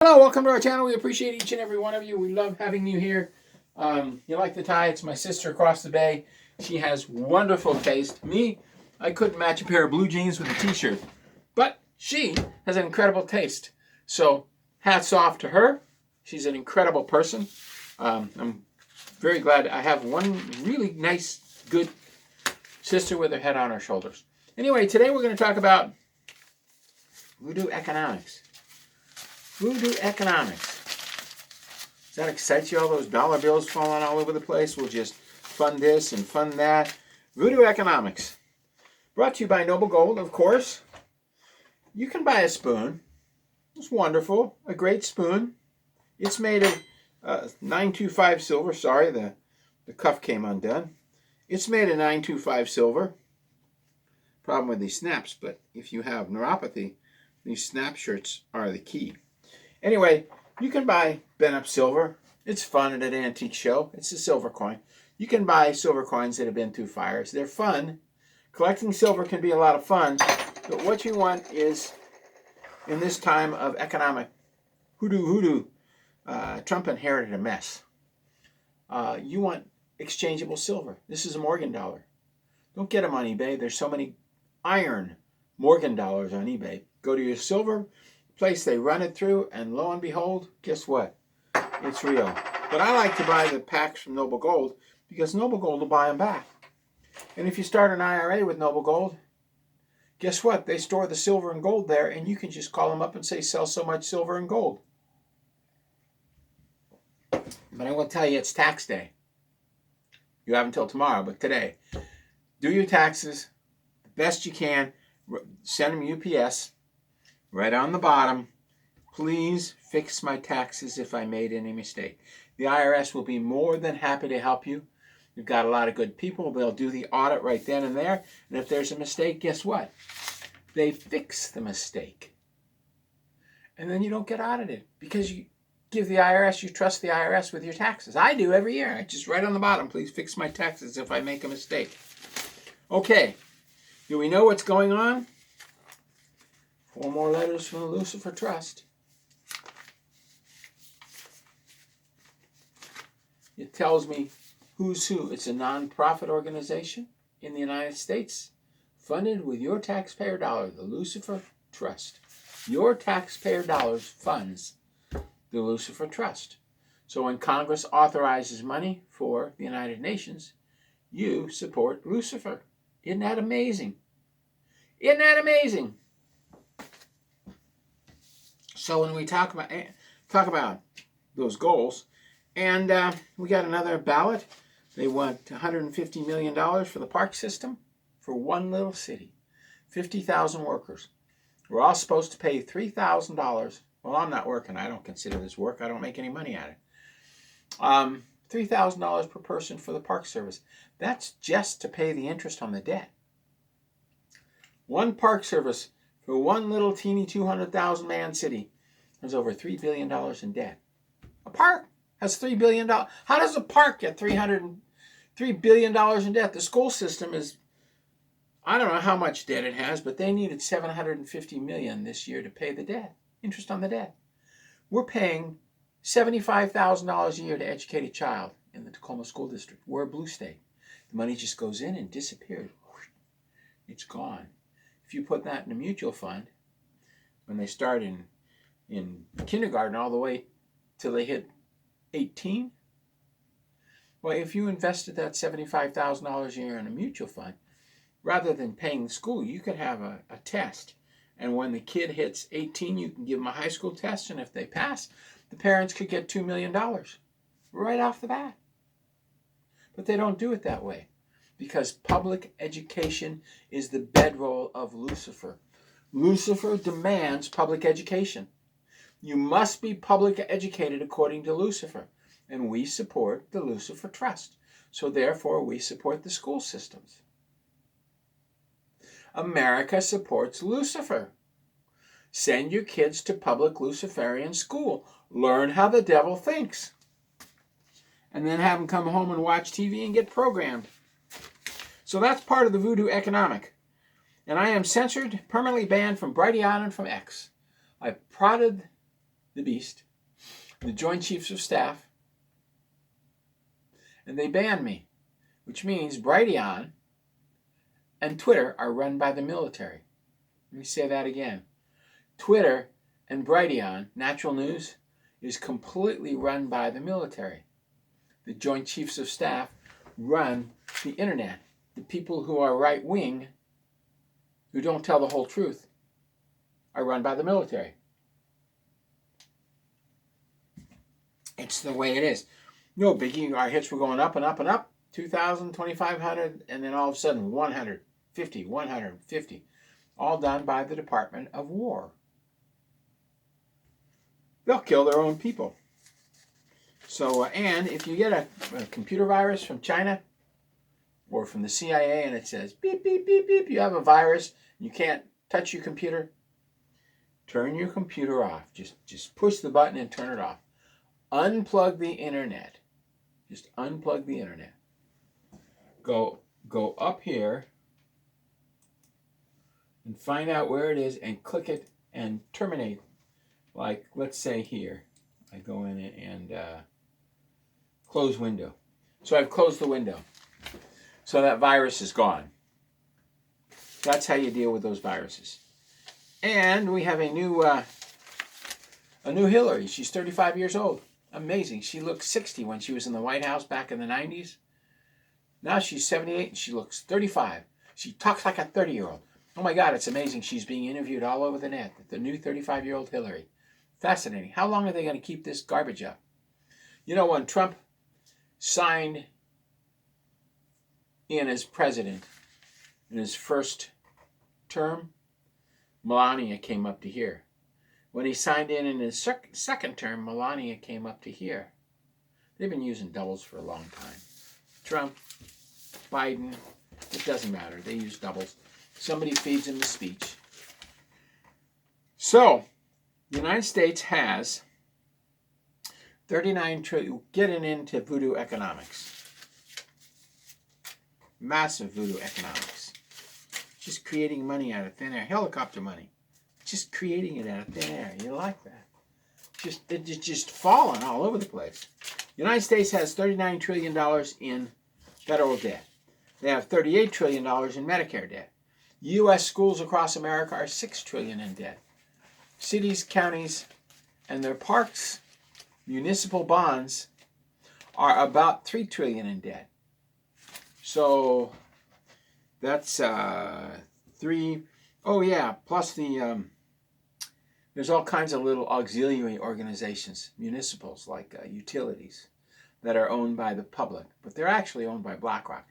Hello, welcome to our channel. We appreciate each and every one of you. We love having you here. You like the tie? It's my sister across the bay. She has wonderful taste. Me, I couldn't match a pair of blue jeans with a t-shirt. But she has an incredible taste. So hats off to her. She's an incredible person. I'm very glad I have one really nice, good sister with her head on her shoulders. Anyway, today we're going to talk about voodoo economics. Voodoo economics. Does that excite you? All those dollar bills falling all over the place? We'll just fund this and fund that. Voodoo economics. Brought to you by Noble Gold, of course. You can buy a spoon. It's wonderful. A great spoon. It's made of 925 silver. Sorry, the cuff came undone. It's made of 925 silver. Problem with these snaps, but if you have neuropathy, these snap shirts are the key. Anyway, you can buy bent up silver. It's fun at an antique show. It's a silver coin. You can buy silver coins that have been through fires. They're fun. Collecting silver can be a lot of fun. But what you want is, in this time of economic hoodoo, Trump inherited a mess. You want exchangeable silver. This is a Morgan dollar. Don't get them on eBay. There's so many iron Morgan dollars on eBay. Go to your silver place, they run it through, and lo and behold, guess what? It's real. But I like to buy the packs from Noble Gold because Noble Gold will buy them back. And if you start an IRA with Noble Gold, guess what? They store the silver and gold there, and you can just call them up and say, sell so much silver and gold. But I will tell you, it's tax day. You have until tomorrow, but today. Do your taxes the best you can. Send them UPS. Right on the bottom, please fix my taxes if I made any mistake. The IRS will be more than happy to help you. We've got a lot of good people. They'll do the audit right then and there. And if there's a mistake, guess what? They fix the mistake. And then you don't get audited because you give the IRS, you trust the IRS with your taxes. I do every year. I just write on the bottom, please fix my taxes if I make a mistake. Okay, do we know what's going on? 4 more letters from the Lucifer Trust. It tells me who's who. It's a non-profit organization in the United States, funded with your taxpayer dollar, the Lucifer Trust. Your taxpayer dollars funds the Lucifer Trust. So when Congress authorizes money for the United Nations, you support Lucifer. Isn't that amazing? Isn't that amazing? So when we talk about those goals, and we got another ballot. They want $150 million for the park system for one little city, 50,000 workers. We're all supposed to pay $3,000. Well, I'm not working. I don't consider this work. I don't make any money at it. $3,000 per person for the park service. That's just to pay the interest on the debt. One park service for one little teeny 200,000 man city. There's over $3 billion in debt. A park has $3 billion. How does a park get $3 billion in debt? The school system is, I don't know how much debt it has, but they needed $750 million this year to pay the debt, interest on the debt. We're paying $75,000 a year to educate a child in the Tacoma School District. We're a blue state. The money just goes in and disappears. It's gone. If you put that in a mutual fund, when they start in kindergarten all the way till they hit 18, well, if you invested that $75,000 a year in a mutual fund, rather than paying the school, you could have a test. And when the kid hits 18, you can give them a high school test, and if they pass, the parents could get $2 million right off the bat. But they don't do it that way because public education is the bedroll of Lucifer. Lucifer demands public education. You must be public educated according to Lucifer, and we support the Lucifer Trust. So therefore, we support the school systems. America supports Lucifer. Send your kids to public Luciferian school. Learn how the devil thinks. And then have them come home and watch TV and get programmed. So that's part of the voodoo economic. And I am censored, permanently banned from Brighty Island from X. I prodded the beast, the Joint Chiefs of Staff, and they banned me, which means Brighteon and Twitter are run by the military. Let me say that again. Twitter and Brighteon, Natural News, is completely run by the military. The Joint Chiefs of Staff run the internet. The people who are right-wing, who don't tell the whole truth, are run by the military. It's the way it is. No biggie, our hits were going up and up and up. 2,000, 2,500, and then all of a sudden 150, 150. All done by the Department of War. They'll kill their own people. So, and if you get a computer virus from China or from the CIA and it says, beep, beep, beep, beep, you have a virus, you can't touch your computer, turn your computer off. Just push the button and turn it off. Unplug the internet. Just unplug the internet. Go up here and find out where it is and click it and terminate. Like, let's say here. I go in and close window. So I've closed the window. So that virus is gone. That's how you deal with those viruses. And we have a new Hillary. She's 35 years old. Amazing. She looked 60 when she was in the White House back in the 90s. Now she's 78 and she looks 35. She talks like a 30-year-old. Oh my God, it's amazing. She's being interviewed all over the net. The new 35-year-old Hillary. Fascinating. How long are they going to keep this garbage up? You know, when Trump signed in as president in his first term, Melania came up to here. When he signed in his second term, Melania came up to here. They've been using doubles for a long time. Trump, Biden, it doesn't matter. They use doubles. Somebody feeds them the speech. So, the United States has 39 trillion, getting into voodoo economics. Massive voodoo economics. Just creating money out of thin air. Helicopter money. Just creating it out of thin air. You like that? It's just falling all over the place. The United States has $39 trillion in federal debt. They have $38 trillion in Medicare debt. U.S. schools across America are $6 trillion in debt. Cities, counties, and their parks, municipal bonds, are about $3 trillion in debt. So that's three. Oh yeah, plus the there's all kinds of little auxiliary organizations, municipals like utilities, that are owned by the public, but they're actually owned by BlackRock.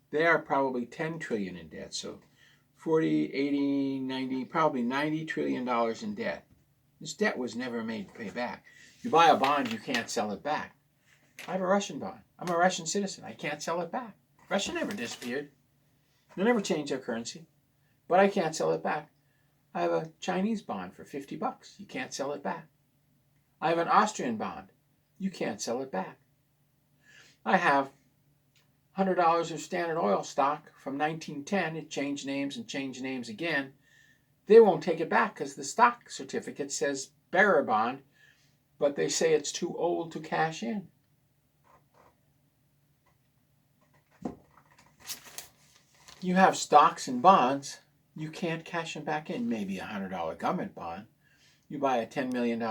They are probably $10 trillion in debt. So 40, 80, 90, probably $90 trillion in debt. This debt was never made to pay back. You buy a bond, you can't sell it back. I have a Russian bond. I'm a Russian citizen. I can't sell it back. Russia never disappeared. They never changed their currency. But I can't sell it back. I have a Chinese bond for $50. You can't sell it back. I have an Austrian bond. You can't sell it back. I have $100 of Standard Oil stock from 1910. It changed names and changed names again. They won't take it back because the stock certificate says bearer bond, but they say it's too old to cash in. You have stocks and bonds, you can't cash them back in. Maybe a $100 government bond. You buy a $10 million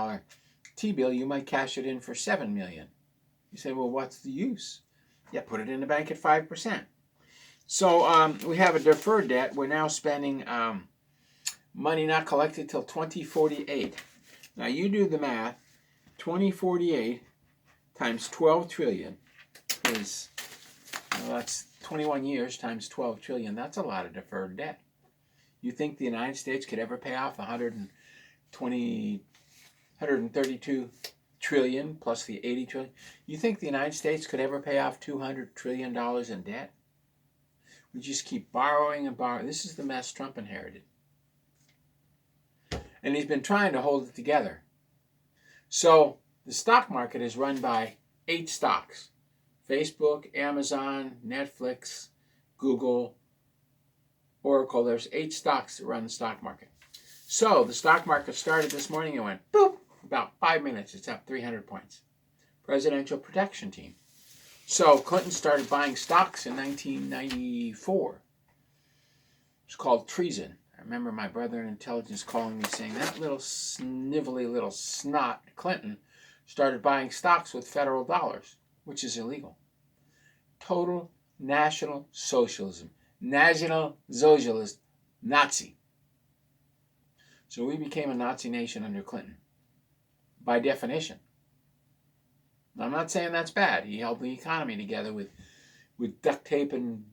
T-bill, you might cash it in for $7 million. You say, well, what's the use? Yeah, put it in the bank at 5%. So we have a deferred debt. We're now spending money not collected till 2048. Now you do the math. 2048 times 12 trillion is, well, that's 21 years times 12 trillion. That's a lot of deferred debt. You think the United States could ever pay off 132 trillion plus the 80 trillion? You think the United States could ever pay off $200 trillion in debt? We just keep borrowing and borrowing. This is the mess Trump inherited. And he's been trying to hold it together. So the stock market is run by 8 stocks. Facebook, Amazon, Netflix, Google, Oracle. There's 8 stocks that run the stock market. So the stock market started this morning and went boop, About 5 minutes, it's up 300 points. Presidential protection team. So Clinton started buying stocks in 1994. It's called treason. I remember my brother in intelligence calling me saying that little snivelly little snot Clinton started buying stocks with federal dollars, which is illegal. Total National Socialism. National Socialist. Nazi. So we became a Nazi nation under Clinton. By definition. I'm not saying that's bad. He held the economy together with duct tape and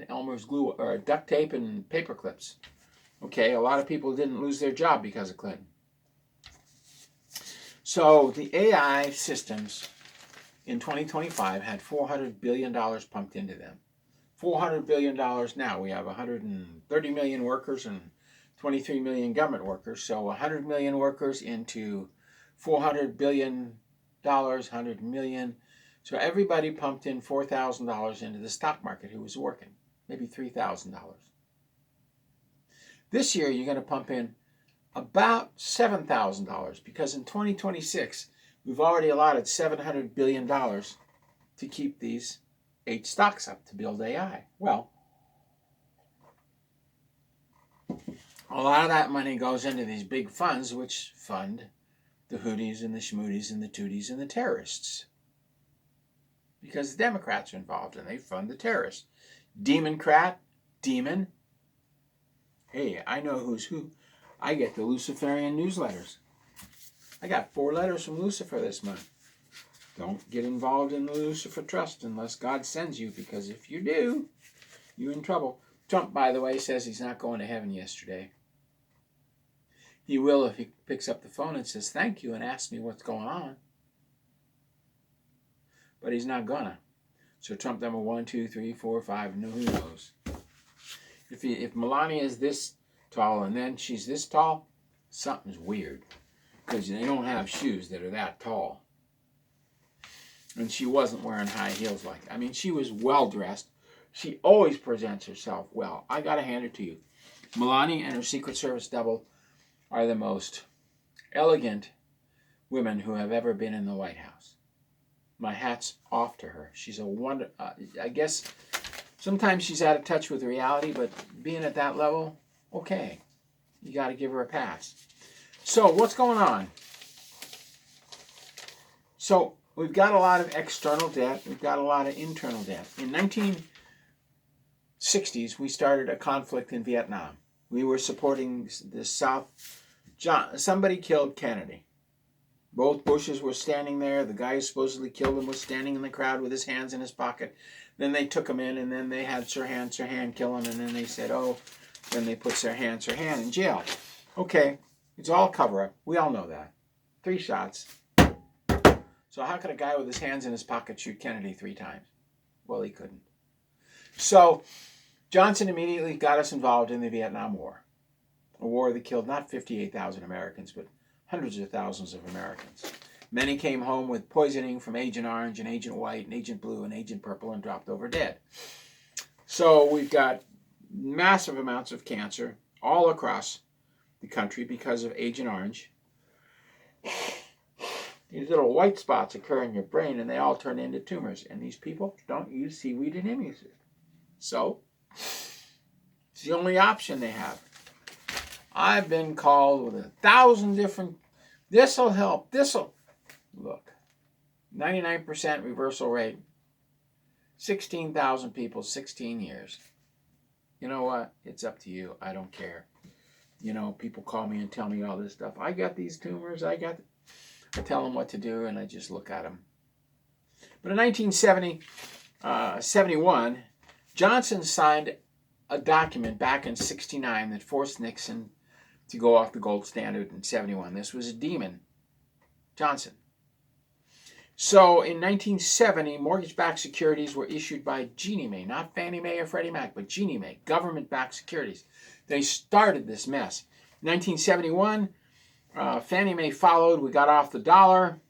Elmer's glue, or duct tape and paper clips. Okay, a lot of people didn't lose their job because of Clinton. So the AI systems in 2025 had $400 billion pumped into them. $400 billion now. We have 130 million workers and 23 million government workers. So 100 million workers into $400 billion, 100 million. So everybody pumped in $4,000 into the stock market who was working, maybe $3,000. This year you're going to pump in about $7,000 because in 2026 we've already allotted $700 billion to keep these 8 stocks up to build AI. Well, a lot of that money goes into these big funds which fund the hoodies and the schmoodies and the tooties and the terrorists. Because the Democrats are involved and they fund the terrorists. Democrat, demon. Hey, I know who's who. I get the Luciferian newsletters. I got 4 letters from Lucifer this month. Don't get involved in the Lucifer Trust unless God sends you, because if you do, you're in trouble. Trump, by the way, says he's not going to heaven yesterday. He will if he picks up the phone and says thank you and asks me what's going on. But he's not gonna. So Trump number 1, 2, 3, 4, 5, no, who knows? If Melania is this tall and then she's this tall, something's weird. Because they don't have shoes that are that tall. And she wasn't wearing high heels like that. I mean, she was well dressed. She always presents herself well. I gotta hand it to you. Melania and her Secret Service double are the most elegant women who have ever been in the White House. My hat's off to her. She's a wonder. I guess sometimes she's out of touch with reality, but being at that level, okay. You got to give her a pass. So what's going on? So we've got a lot of external debt. We've got a lot of internal debt. In 1960s, we started a conflict in Vietnam. We were supporting the South. Somebody killed Kennedy. Both Bushes were standing there. The guy who supposedly killed him was standing in the crowd with his hands in his pocket. Then they took him in, and then they had Sirhan kill him, and then they said, oh, then they put Sirhan in jail. Okay, it's all cover-up. We all know that. 3 shots. So how could a guy with his hands in his pocket shoot Kennedy 3 times? Well, he couldn't. So Johnson immediately got us involved in the Vietnam War. A war that killed not 58,000 Americans, but hundreds of thousands of Americans. Many came home with poisoning from Agent Orange and Agent White and Agent Blue and Agent Purple and dropped over dead. So we've got massive amounts of cancer all across the country because of Agent Orange. These little white spots occur in your brain and they all turn into tumors. And these people don't use seaweed and immune system. So it's the only option they have. I've been called with 1,000 different, this'll help, this'll. Look, 99% reversal rate, 16,000 people, 16 years. You know what? It's up to you. I don't care. You know, people call me and tell me all this stuff. I got these tumors. I tell them what to do, and I just look at them. But in 1971, Johnson signed a document back in 69 that forced Nixon to go off the gold standard in 71. This was a demon, Johnson. So in 1970, mortgage-backed securities were issued by Ginnie Mae, not Fannie Mae or Freddie Mac, but Ginnie Mae, government-backed securities. They started this mess. 1971, Fannie Mae followed. We got off the dollar.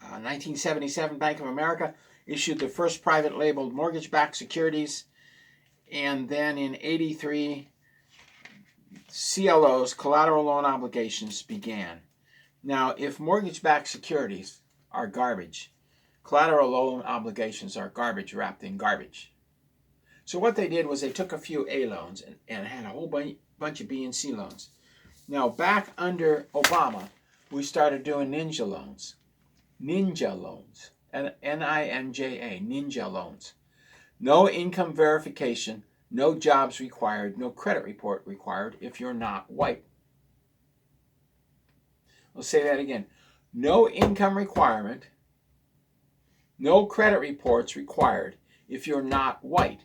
1977, Bank of America issued the first private labeled mortgage-backed securities. And then in 83, CLOs, collateral loan obligations, began. Now, if mortgage-backed securities are garbage, collateral loan obligations are garbage wrapped in garbage. So what they did was they took a few A loans and had a whole bunch of B and C loans. Now, back under Obama, we started doing ninja loans. Ninja loans. N-I-N-J-A, ninja loans. No income verification, no jobs required, no credit report required if you're not white. I'll say that again. No income requirement, no credit reports required if you're not white.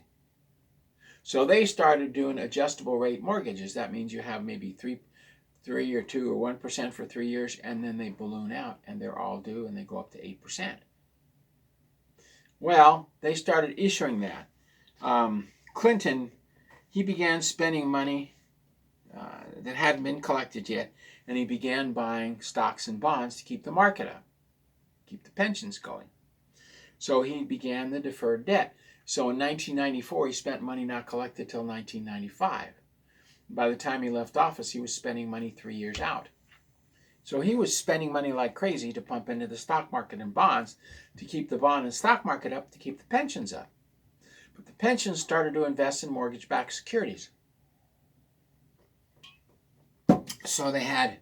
So they started doing adjustable rate mortgages. That means you have maybe 3 or 2 or 1% for 3 years, and then they balloon out and they're all due and they go up to 8%. Well, they started issuing that. Clinton, he began spending money that hadn't been collected yet, and he began buying stocks and bonds to keep the market up, keep the pensions going. So he began the deferred debt. So in 1994, he spent money not collected till 1995. By the time he left office, he was spending money 3 years out. So he was spending money like crazy to pump into the stock market and bonds to keep the bond and stock market up, to keep the pensions up. But the pensions started to invest in mortgage-backed securities. So they had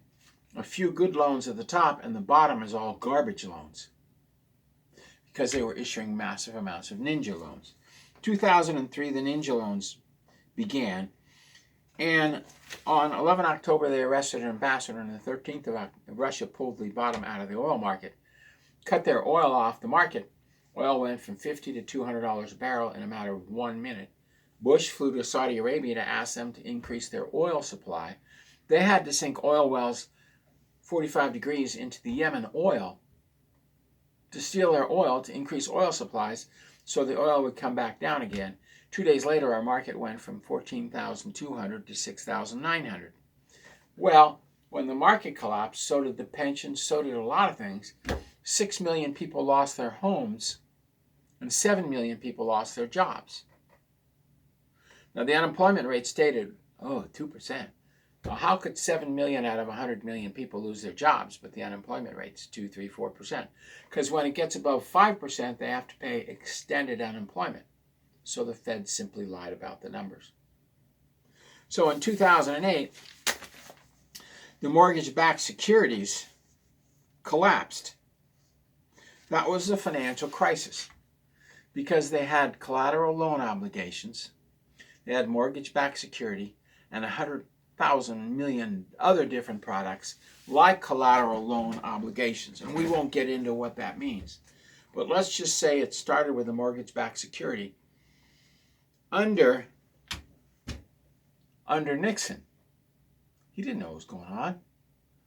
a few good loans at the top, and the bottom is all garbage loans, because they were issuing massive amounts of ninja loans. 2003, the ninja loans began, and on 11 October, they arrested an ambassador, and the 13th of October, Russia pulled the bottom out of the oil market, cut their oil off the market. Oil went from $50 to $200 a barrel in a matter of 1 minute. Bush flew to Saudi Arabia to ask them to increase their oil supply. They had to sink oil wells 45 degrees into the Yemen oil to steal their oil, to increase oil supplies, so the oil would come back down again. 2 days later, our market went from 14,200 to 6,900. Well, when the market collapsed, so did the pensions, so did a lot of things. 6 million people lost their homes, and 7 million people lost their jobs. Now, the unemployment rate stayed at, 2%. Well, how could 7 million out of 100 million people lose their jobs, but the unemployment rate's 2, 3, 4%? Because when it gets above 5%, they have to pay extended unemployment. So the Fed simply lied about the numbers. So in 2008, the mortgage-backed securities collapsed. That was the financial crisis, because they had collateral loan obligations, they had mortgage-backed security, and 100,000 million other different products like collateral loan obligations. And we won't get into what that means. But let's just say it started with a mortgage-backed security under Nixon. He didn't know what was going on.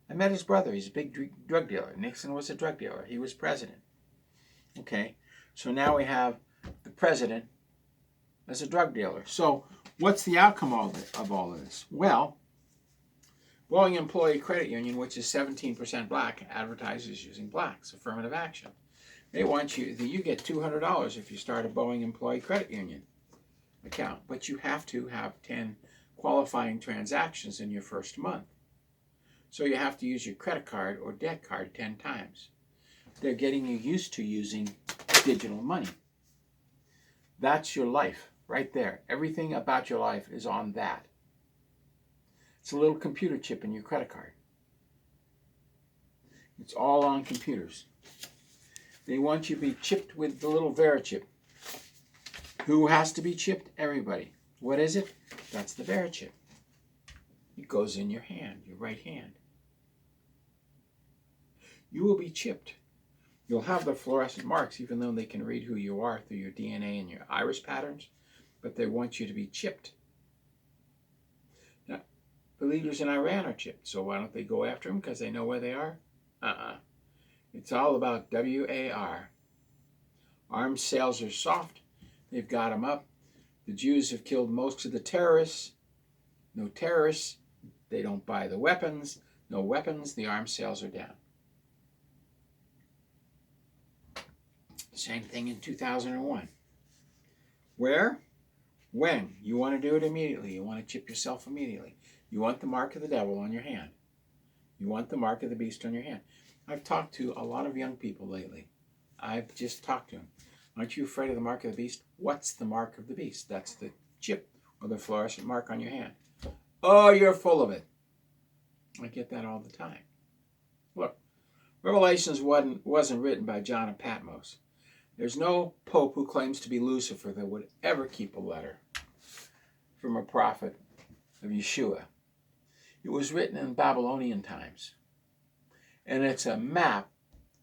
I met his brother. He's a big drug dealer. Nixon was a drug dealer. He was president. Okay, so now we have the president as a drug dealer. So what's the outcome of all of this? Well, Boeing Employee Credit Union, which is 17% black, advertises using blacks, affirmative action. They want you get $200 if you start a Boeing Employee Credit Union account, but you have to have 10 qualifying transactions in your first month. So you have to use your credit card or debt card 10 times. They're getting you used to using digital money. That's your life right there. Everything about your life is on that. It's a little computer chip in your credit card. It's all on computers. They want you to be chipped with the little VeriChip. Who has to be chipped? Everybody. What is it? That's the VeriChip. It goes in your hand, your right hand. You will be chipped. You'll have the fluorescent marks, even though they can read who you are through your DNA and your iris patterns, but they want you to be chipped. Now, the leaders in Iran are chipped, so why don't they go after them? Because they know where they are? It's all about WAR. Arms sales are soft. They've got them up. The Jews have killed most of the terrorists. No terrorists. They don't buy the weapons. No weapons. The arms sales are down. Same thing in 2001. Where? When? You want to do it immediately. You want to chip yourself immediately. You want the mark of the devil on your hand. You want the mark of the beast on your hand. I've talked to a lot of young people lately. I've just talked to them. Aren't you afraid of the mark of the beast? What's the mark of the beast? That's the chip or the fluorescent mark on your hand. Oh, you're full of it. I get that all the time. Look, Revelations wasn't written by John of Patmos. There's no pope who claims to be Lucifer that would ever keep a letter from a prophet of Yeshua. It was written in Babylonian times. And it's a map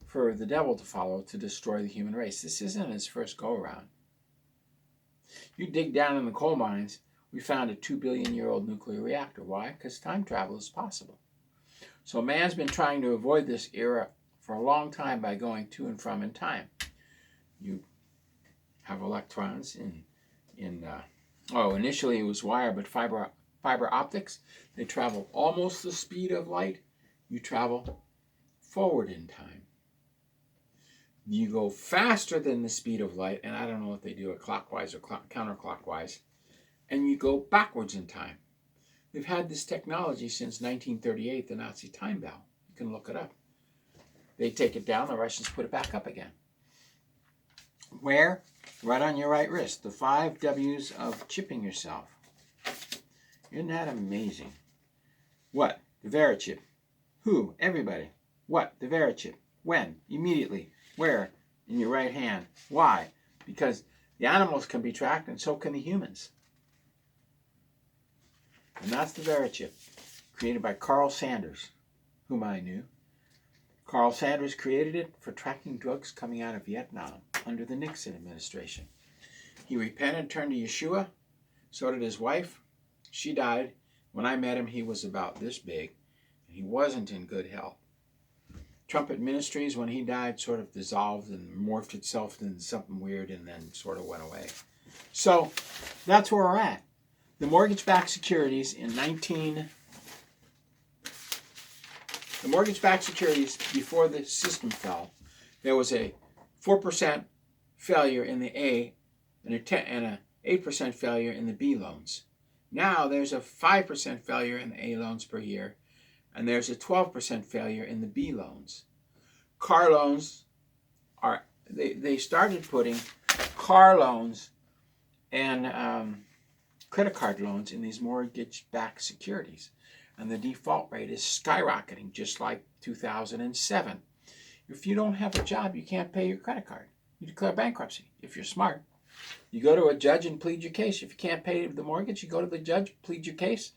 for the devil to follow to destroy the human race. This isn't his first go-around. You dig down in the coal mines, we found a 2-billion-year-old nuclear reactor. Why? Because time travel is possible. So man's been trying to avoid this era for a long time by going to and from in time. You have electrons initially it was wire, but fiber optics. They travel almost the speed of light. You travel forward in time. You go faster than the speed of light, and I don't know if they do it clockwise or counterclockwise, and you go backwards in time. They've had this technology since 1938, the Nazi time bell. You can look it up. They take it down, the Russians put it back up again. Where? Right on your right wrist. The 5 W's of chipping yourself. Isn't that amazing? What? The Verichip. Who? Everybody. What? The Verichip. When? Immediately. Where? In your right hand. Why? Because the animals can be tracked and so can the humans. And that's the Verichip, created by Carl Sanders, whom I knew. Carl Sanders created it for tracking drugs coming out of Vietnam under the Nixon administration. He repented, turned to Yeshua. So did his wife. She died. When I met him, he was about this big, and he wasn't in good health. Trumpet Ministries, when he died, sort of dissolved and morphed itself into something weird and then sort of went away. So that's where we're at. The mortgage-backed securities the mortgage-backed securities before the system fell, there was a 4% failure in the A and a 8% failure in the B loans. Now there's a 5% failure in the A loans per year, and there's a 12% failure in the B loans. Car loans they started putting car loans and credit card loans in these mortgage-backed securities. And the default rate is skyrocketing, just like 2007. If you don't have a job, you can't pay your credit card. You declare bankruptcy, if you're smart. You go to a judge and plead your case. If you can't pay the mortgage, you go to the judge, plead your case.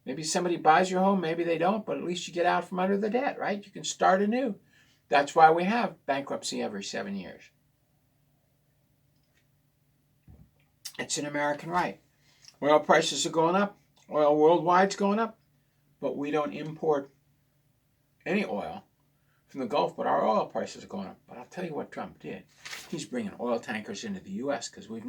Maybe somebody buys your home, maybe they don't, but at least you get out from under the debt, right? You can start anew. That's why we have bankruptcy every 7 years. It's an American right. Oil prices are going up. Oil worldwide's going up. But we don't import any oil from the Gulf, but our oil prices are going up. But I'll tell you what Trump did. He's bringing oil tankers into the U.S. because we're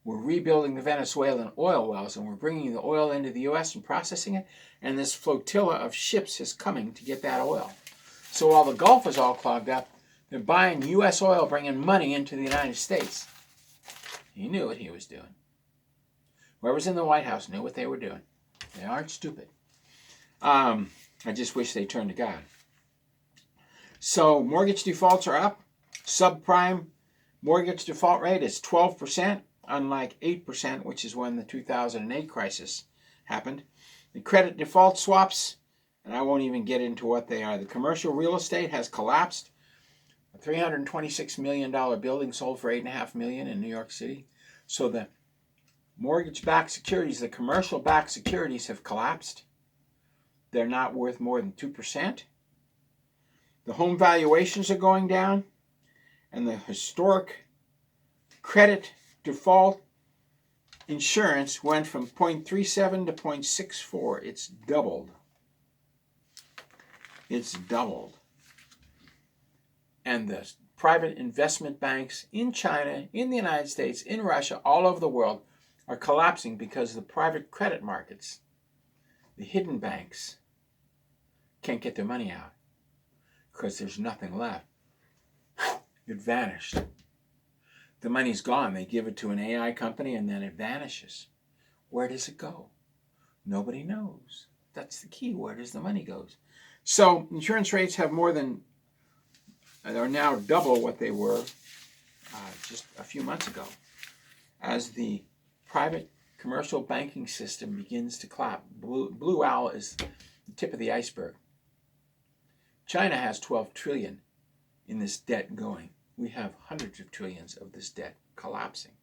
rebuilding the Venezuelan oil wells, and we're bringing the oil into the U.S. and processing it, and this flotilla of ships is coming to get that oil. So while the Gulf is all clogged up, they're buying U.S. oil, bringing money into the United States. He knew what he was doing. Whoever's in the White House knew what they were doing. They aren't stupid. I just wish they turned to God. So mortgage defaults are up. Subprime mortgage default rate is 12%, unlike 8%, which is when the 2008 crisis happened. The credit default swaps, and I won't even get into what they are. The commercial real estate has collapsed. A $326 million building sold for $8.5 million in New York City. So the mortgage-backed securities, the commercial-backed securities have collapsed. They're not worth more than 2%. The home valuations are going down, and the historic credit default insurance went from 0.37 to 0.64. It's doubled. It's doubled. And the private investment banks in China, in the United States, in Russia, all over the world are collapsing because the private credit markets, the hidden banks, can't get their money out because there's nothing left. It vanished. The money's gone. They give it to an AI company and then it vanishes. Where does it go? Nobody knows. That's the key. Where does the money go? So insurance rates have are now double what they were just a few months ago, as the private commercial banking system begins to collapse. Blue Owl is the tip of the iceberg. China has 12 trillion in this debt going. We have hundreds of trillions of this debt collapsing.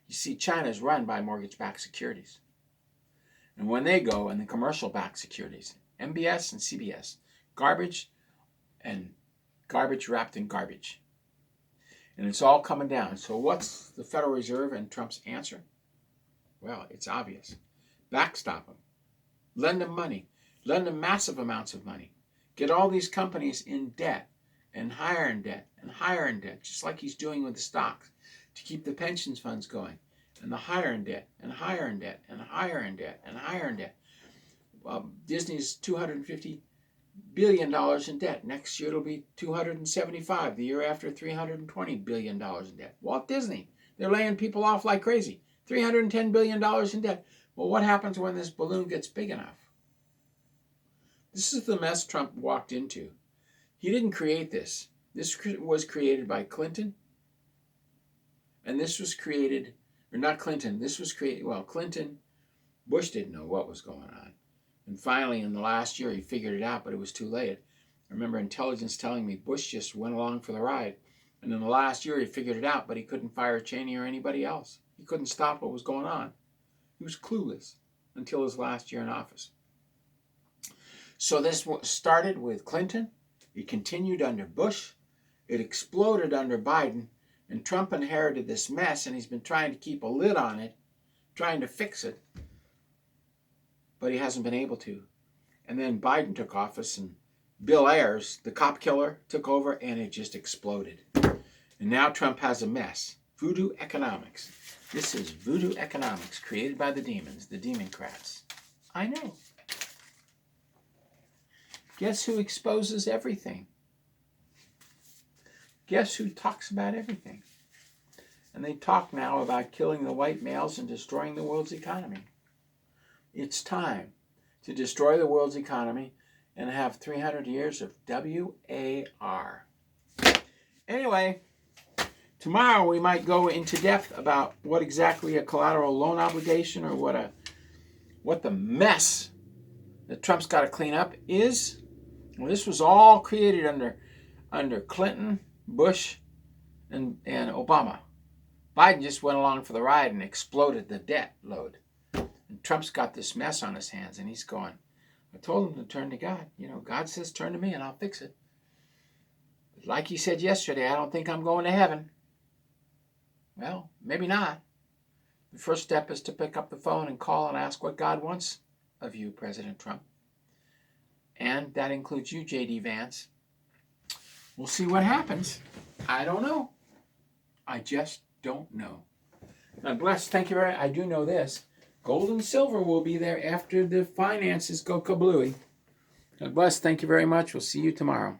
You see, China is run by mortgage-backed securities. And when they go, and the commercial-backed securities, MBS and CBS, garbage and garbage wrapped in garbage. And it's all coming down. So what's the Federal Reserve and Trump's answer? Well, it's obvious. Backstop them. Lend them money. Lend them massive amounts of money. Get all these companies in debt and higher in debt and higher in debt, just like he's doing with the stocks, to keep the pensions funds going. And the higher in debt and higher in debt and higher in debt and higher in debt. Disney's $250 billion in debt. Next year it'll be $275. The year after, $320 billion in debt. Walt Disney, they're laying people off like crazy. $310 billion in debt. Well, what happens when this balloon gets big enough? This is the mess Trump walked into. He didn't create this. This was created by Clinton. And this was created, or not Clinton, this was created, well, Clinton, Bush didn't know what was going on. And finally, in the last year, he figured it out, but it was too late. I remember intelligence telling me Bush just went along for the ride. And in the last year, he figured it out, but he couldn't fire Cheney or anybody else. He couldn't stop what was going on. He was clueless until his last year in office. So this started with Clinton. It continued under Bush. It exploded under Biden. And Trump inherited this mess, and he's been trying to keep a lid on it, trying to fix it. But he hasn't been able to. And then Biden took office, and Bill Ayers, the cop killer, took over, and it just exploded. And now Trump has a mess. Voodoo economics. This is voodoo economics created by the demons, the Democrats. I know. Guess who exposes everything? Guess who talks about everything? And they talk now about killing the white males and destroying the world's economy. It's time to destroy the world's economy and have 300 years of WAR. Anyway, tomorrow we might go into depth about what exactly a collateral loan obligation, or what the mess that Trump's got to clean up is. Well, this was all created under Clinton, Bush, and Obama. Biden just went along for the ride and exploded the debt load. And Trump's got this mess on his hands, and he's going, I told him to turn to God. You know, God says turn to me and I'll fix it. But like he said yesterday, I don't think I'm going to heaven. Well, maybe not. The first step is to pick up the phone and call and ask what God wants of you, President Trump. And that includes you, J.D. Vance. We'll see what happens. I don't know. I just don't know. God bless. Thank you very much. I do know this. Gold and silver will be there after the finances go kablooey. God bless. Thank you very much. We'll see you tomorrow.